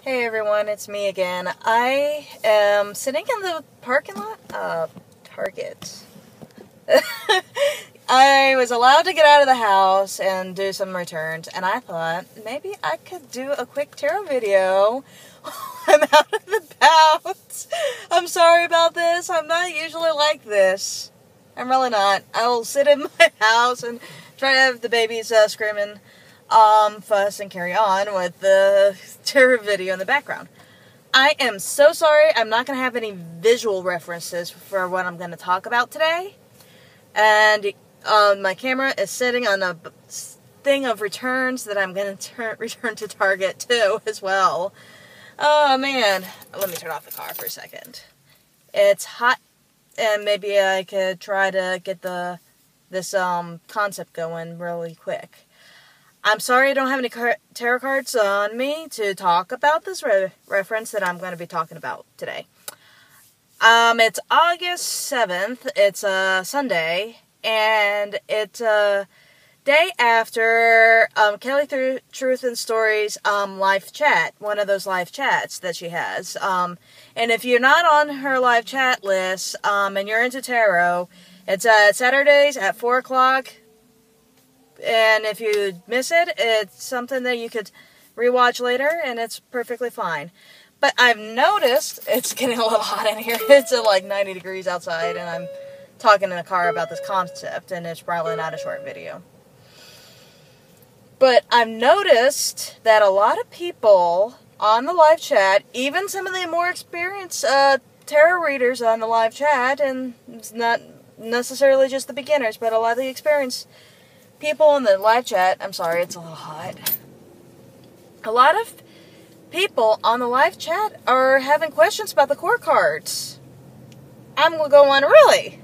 Hey everyone, it's me again. I am sitting in the parking lot of Target. I was allowed to get out of the house and do some returns, and I thought maybe I could do a quick tarot video. I'm out of the house. I'm sorry about this. I'm not usually like this. I'm really not. I'll sit in my house and try to have the babies screaming, fuss and carry on with the tarot video in the background. I am so sorry. I'm not going to have any visual references for what I'm going to talk about today. And my camera is sitting on a thing of returns that I'm going to return to Target too as well. Oh man, let me turn off the car for a second. It's hot, and maybe I could try to get this concept going really quick. I'm sorry I don't have any tarot cards on me to talk about this reference that I'm going to be talking about today. It's August 7th, it's a Sunday, and it's a day after Kelly Truth and Story's live chat, one of those live chats that she has. And if you're not on her live chat list, and you're into tarot, it's Saturdays at 4 o'clock. And if you miss it, it's something that you could rewatch later, and it's perfectly fine. But I've noticed it's getting a little hot in here. It's like 90 degrees outside, and I'm talking in a car about this concept, and it's probably not a short video. But I've noticed that a lot of people on the live chat, even some of the more experienced tarot readers on the live chat, and it's not necessarily just the beginners, but a lot of the experienced people in the live chat, I'm sorry, it's a little hot. A lot of people on the live chat are having questions about the court cards. I'm going to go on, really?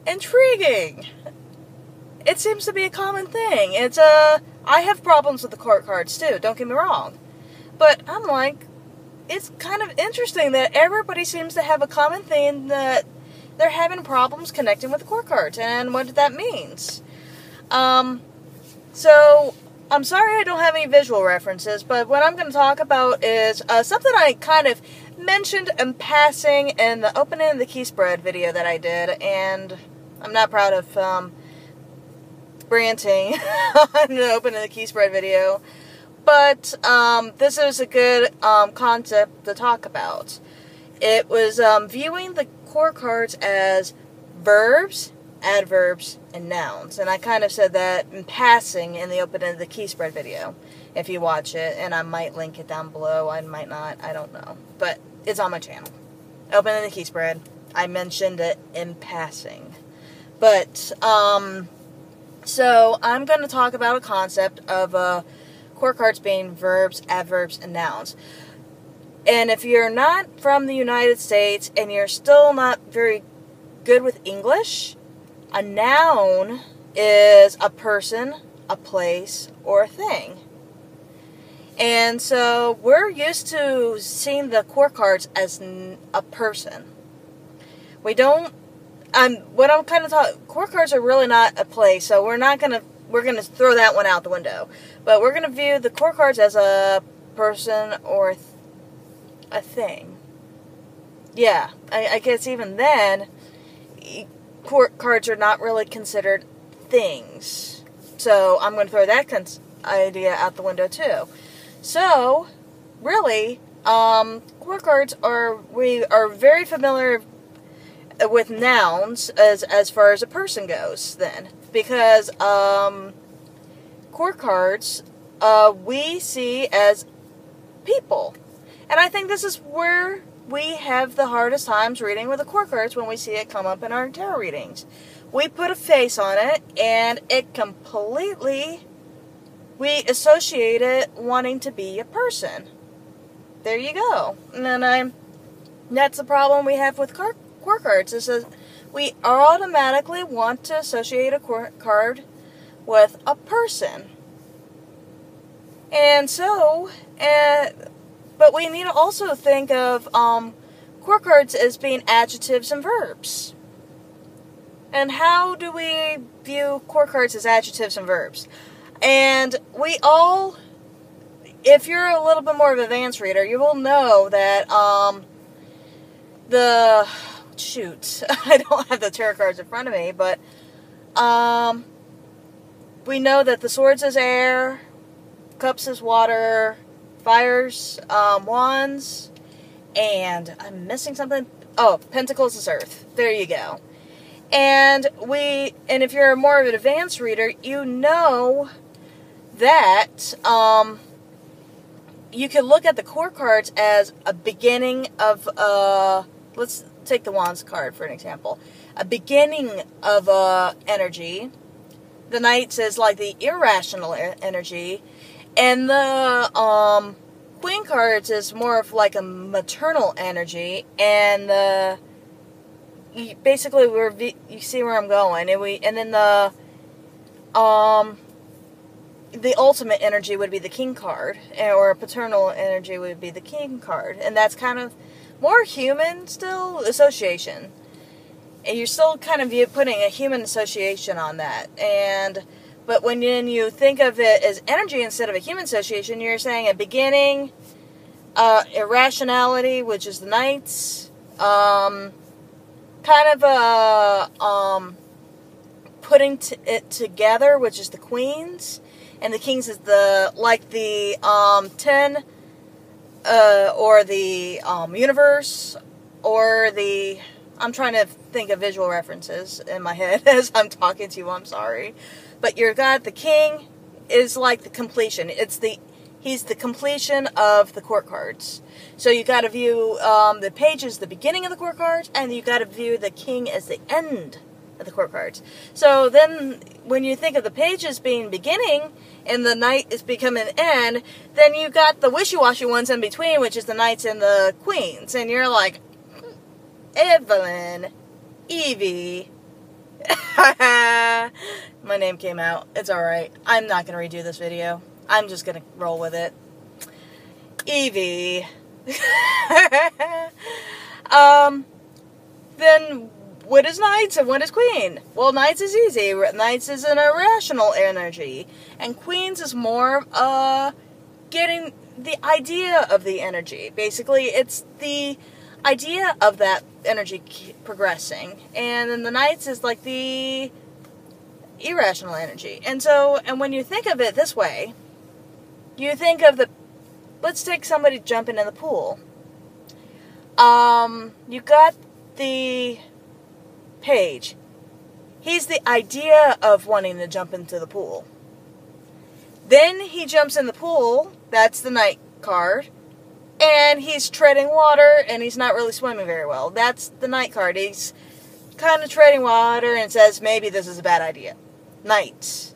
Intriguing. It seems to be a common thing. I have problems with the court cards too, don't get me wrong. But I'm like, it's kind of interesting that everybody seems to have a common thing that they're having problems connecting with the court cards and what that means. So, I'm sorry I don't have any visual references, but what I'm going to talk about is something I kind of mentioned in passing in the opening of the key spread video that I did, and I'm not proud of ranting on the opening of the key spread video, but this is a good concept to talk about. It was viewing the court cards as verbs, adverbs, and nouns. And I kind of said that in passing in the opening of the key spread video, if you watch it, and I might link it down below, I might not, I don't know. But it's on my channel. Opening the key spread, I mentioned it in passing. But, so I'm going to talk about a concept of court cards being verbs, adverbs, and nouns. And if you're not from the United States and you're still not very good with English, a noun is a person, a place, or a thing. And so we're used to seeing the court cards as a person. We don't, what I'm kind of talking, court cards are really not a place, so we're going to throw that one out the window. But we're going to view the court cards as a person or a thing. Yeah, I guess even then, court cards are not really considered things. So I'm going to throw that idea out the window too. So, really, court cards we are very familiar with nouns as far as a person goes then. Because court cards we see as people. And I think this is where we have the hardest times reading with the court cards when we see it come up in our tarot readings. We put a face on it, and it completely, we associate it wanting to be a person. There you go. And then that's the problem we have with court cards, is that we automatically want to associate a court card with a person. And so, but we need to also think of court cards as being adjectives and verbs. And how do we view court cards as adjectives and verbs? And we all, if you're a little bit more of an advanced reader, you will know that I don't have the tarot cards in front of me, but we know that the swords is air, cups is water, fires, wands, and I'm missing something. Oh, pentacles is earth. There you go. And if you're more of an advanced reader, you know that you can look at the core cards as a beginning of let's take the wands card for an example. A beginning of energy. The knights is like the irrational energy, and the queen cards is more of like a maternal energy, and basically you see where I'm going, and then the ultimate energy would be the king card, or paternal energy would be the king card, and that's kind of more human still, association. And you're still kind of putting a human association on that. But when you think of it as energy instead of a human association, you're saying a beginning, irrationality, which is the knights, kind of a putting it together, which is the queens, and the kings is the 10, or the universe, or the... I'm trying to think of visual references in my head as I'm talking to you, I'm sorry. But you've got the king is like the completion. He's the completion of the court cards. So you got to view the page as the beginning of the court cards, and you got to view the king as the end of the court cards. So then when you think of the pages being beginning and the knight is becoming end, then you got the wishy-washy ones in between, which is the knights and the queens. And you're like, Evelyn, Evie. My name came out. It's alright. I'm not going to redo this video. I'm just going to roll with it. Evie. Then what is knights and what is queen? Well, knights is easy. Knights is an irrational energy. And queens is more getting the idea of the energy. Basically, it's the idea of that energy progressing, and then the knights is like the irrational energy. And when you think of it this way, you think of let's take somebody jumping in the pool. You got the page. He's the idea of wanting to jump into the pool. Then he jumps in the pool. That's the knight card. And he's treading water, and he's not really swimming very well. That's the knight card. He's kind of treading water and says, maybe this is a bad idea. Knight.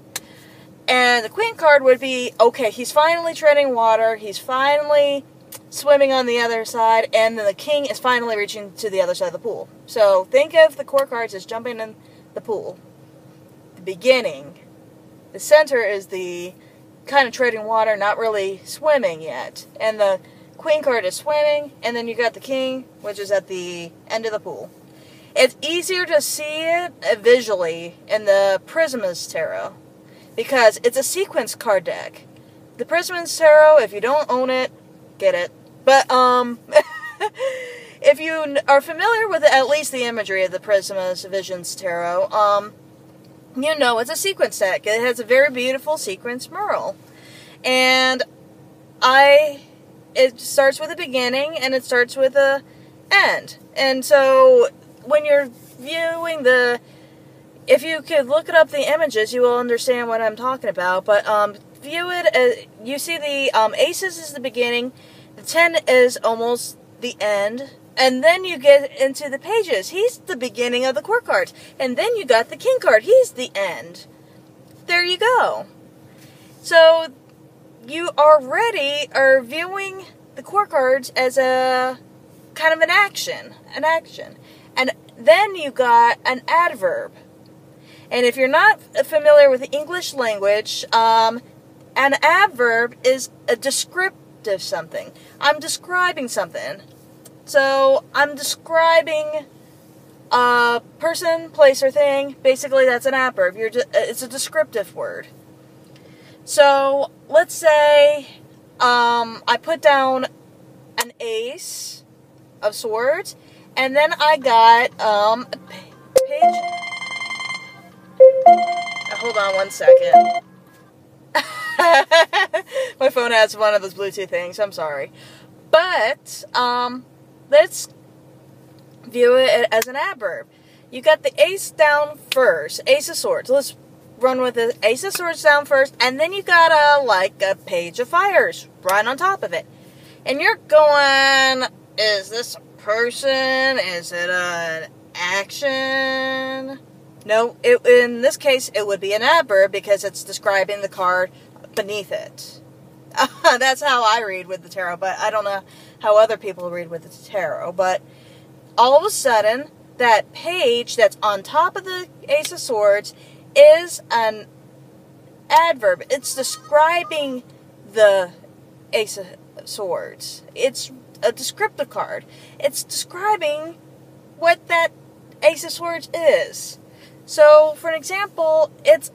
And the queen card would be, okay, he's finally treading water, he's finally swimming on the other side, and then the king is finally reaching to the other side of the pool. So think of the core cards as jumping in the pool. The beginning. The center is the kind of treading water, not really swimming yet. And the queen card is swimming, and then you got the king, which is at the end of the pool. It's easier to see it visually in the Prismus Tarot, because it's a sequence card deck. The Prismus Tarot, if you don't own it, get it. But, if you are familiar with at least the imagery of the Prismus Visions Tarot, you know it's a sequence deck. It has a very beautiful sequence mural. And it starts with a beginning, and it starts with a end. And so, when you're viewing if you could look up the images, you will understand what I'm talking about. But, view it as, you see the, aces is the beginning, the 10 is almost the end, and then you get into the pages. He's the beginning of the court cards. And then you got the king card. He's the end. There you go. So, you already are viewing the core cards as a kind of an action. And then you got an adverb. And if you're not familiar with the English language, an adverb is a descriptive something. I'm describing something. So, I'm describing a person, place, or thing. Basically, that's an adverb. It's a descriptive word. So, let's say I put down an ace of swords, and then I got a page. Hold on one second. My phone has one of those Bluetooth things. I'm sorry. But, let's view it as an adverb. You got the ace down first. Ace of swords. Let's run with the ace of swords down first. And then you got a page of fires right on top of it. And you're going, is this a person? Is it an action? No, in this case, it would be an adverb because it's describing the card beneath it. That's how I read with the tarot, but I don't know how other people read with the tarot. But all of a sudden, that page that's on top of the ace of swords is an adverb. It's describing the ace of swords. It's a descriptive card. It's describing what that ace of swords is. So, for an example, it's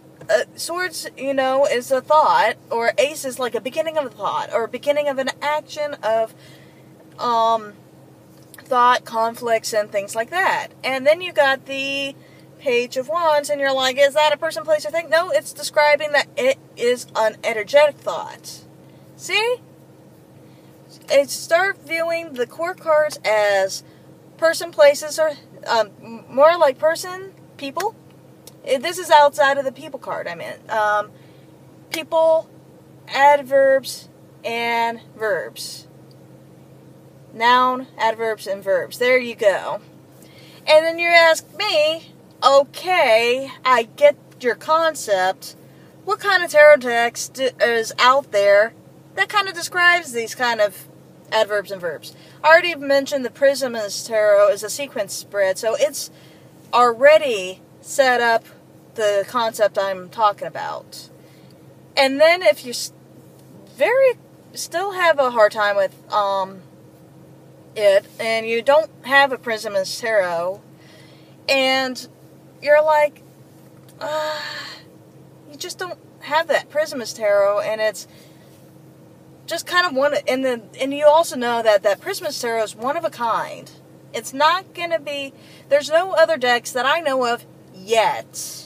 swords, is a thought, or ace is like a beginning of a thought, or a beginning of an action of thought, conflicts, and things like that. And then you got the page of wands, and you're like, is that a person, place, or thing? No, it's describing that it is an energetic thought. See? Start viewing the court cards as person, places, or more like person, people. This is outside of the people card, I meant. People, adverbs, and verbs. Noun, adverbs, and verbs. There you go. And then you ask me, okay, I get your concept. What kind of tarot text is out there that kind of describes these kind of adverbs and verbs? I already mentioned the Prism's Tarot is a sequence spread, so it's already set up the concept I'm talking about. And then if you still have a hard time with it, and you don't have a Prism's Tarot, and you're like, you just don't have that Prism's Tarot, and it's just kind of one, and you also know that Prism's Tarot is one of a kind. It's not going to be, there's no other decks that I know of yet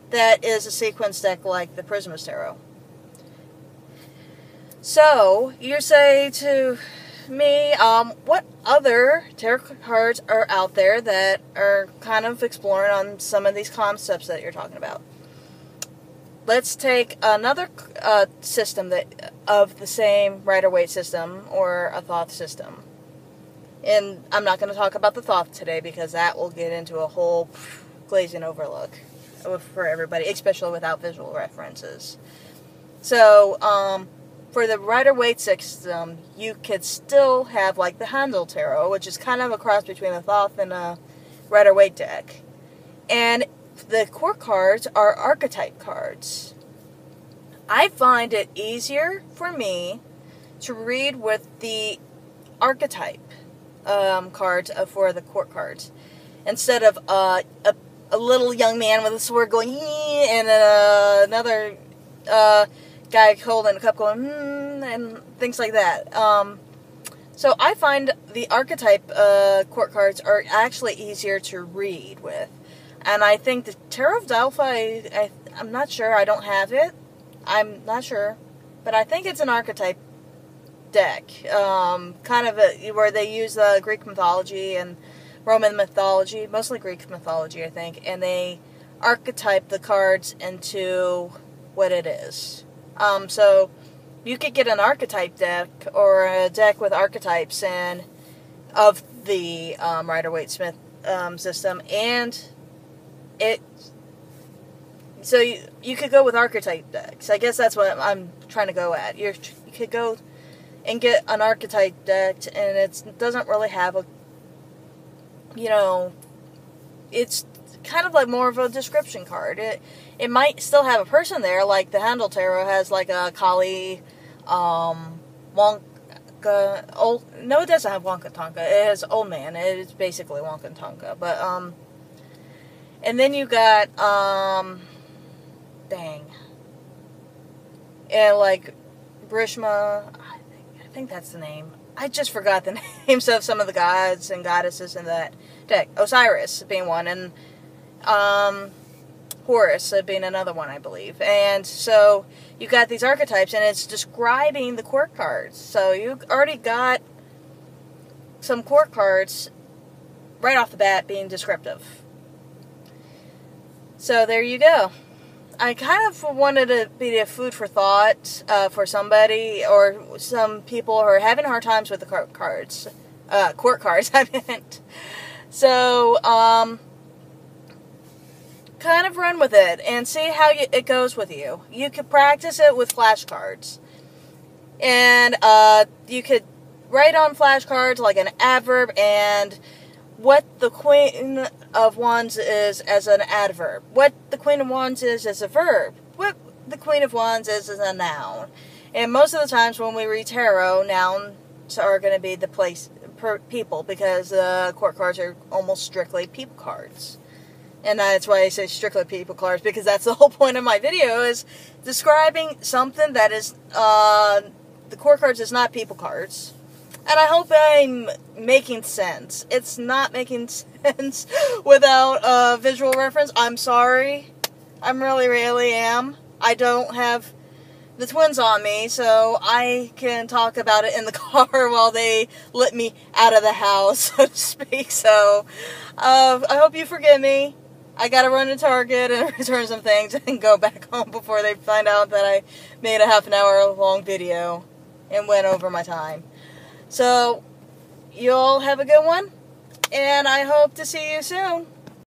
that is a sequence deck like the Prism's Tarot. So, you say to me, what other tarot cards are out there that are kind of exploring on some of these concepts that you're talking about? Let's take another system of the same Rider-Waite system or a Thoth system. And I'm not going to talk about the Thoth today because that will get into a whole glazing overlook for everybody, especially without visual references. So, for the Rider-Waite system, you could still have like the Handel Tarot, which is kind of a cross between a Thoth and a Rider-Waite deck. And the court cards are archetype cards. I find it easier for me to read with the archetype cards for the court cards instead of a little young man with a sword going and another guy holding a cup going and things like that. So I find the archetype court cards are actually easier to read with. And I think the Tarot of Delphi, I'm not sure, I don't have it. I'm not sure. But I think it's an archetype deck. Kind of where they use Greek mythology and Roman mythology, mostly Greek mythology, I think. And they archetype the cards into what it is. So you could get an archetype deck or a deck with archetypes and of the Rider-Waite-Smith system, and so you could go with archetype decks. I guess that's what I'm trying to go at. You could go and get an archetype deck, and it doesn't really have a, it's kind of like more of a description card. It might still have a person there, like the Handel Tarot has like a Kali, Wonka. No, it doesn't have Wonka Tonka. It has Old Man. It's basically Wonka Tonka, but and then you got and like Brishma, I think that's the name. I just forgot the names of some of the gods and goddesses in that deck. Osiris being one, and Horus being another one, I believe. And so you got these archetypes, and it's describing the court cards. So you already got some court cards right off the bat being descriptive. So there you go. I kind of wanted to be a food for thought for somebody or some people who are having hard times with the court cards, I meant. So, kind of run with it and see how it goes with you. You could practice it with flashcards. And you could write on flashcards like an adverb and what the Queen of Wands is as an adverb, what the Queen of Wands is as a verb, what the Queen of Wands is as a noun. And most of the times when we read tarot, nouns are going to be the people, because court cards are almost strictly people cards. And that's why I say strictly people cards, because that's the whole point of my video, is describing something that is, the court cards is not people cards. And I hope I'm making sense. It's not making sense without a visual reference. I'm sorry. I really am. I don't have the twins on me, so I can talk about it in the car while they let me out of the house, so to speak. So, I hope you forgive me. I gotta run to Target and return some things and go back home before they find out that I made a half an hour long video and went over my time. So, you all have a good one, and I hope to see you soon.